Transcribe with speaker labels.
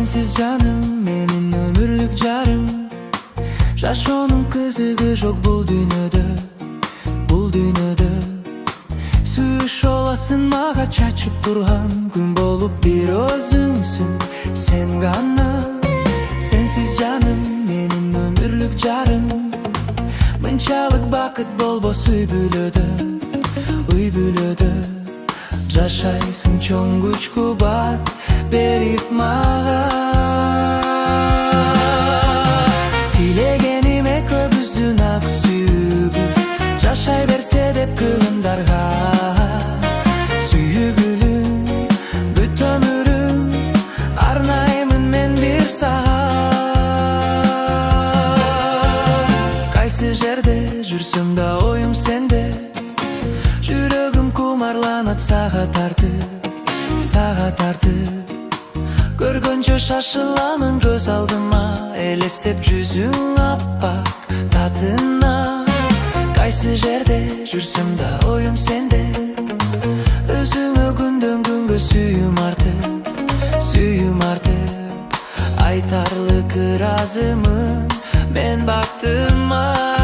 Speaker 1: Sensiz canım, menin ömürlük jarım. Жашоонун кызыгы жок бул дүйнөдө, бул дүйнөдө. Сүйүш оласың мага чачып турган күн болуп бир өзүңсүң сен гана. Сенсиз жаным, менин ömürlük жарым. Мынчалык бакыт болбос үй бүлөдө, үй бүлөдө. Жашайсың чоң күч кубат берип мага. Тилегеним экөөбүздүн ак сүйүүбүз жашай берсе деп кылымдарга. Сүйгүлүм, бүт өмүрүм арнаймын мен бир сага. Кайсы жерде жүрсөм да оюм сенде, жүрөгүм кумарланат сага тартып, сага тартып. Көргөнчө шашыламын көз алдыма, элестеп жүзүң аппак татына. Кайсы жерде жүрсөм да оюм сенде, өзүңө күндөн күнгө сүйүүм артып, сүйүүм артып. Айтарлык ыраазымын мен бактыма.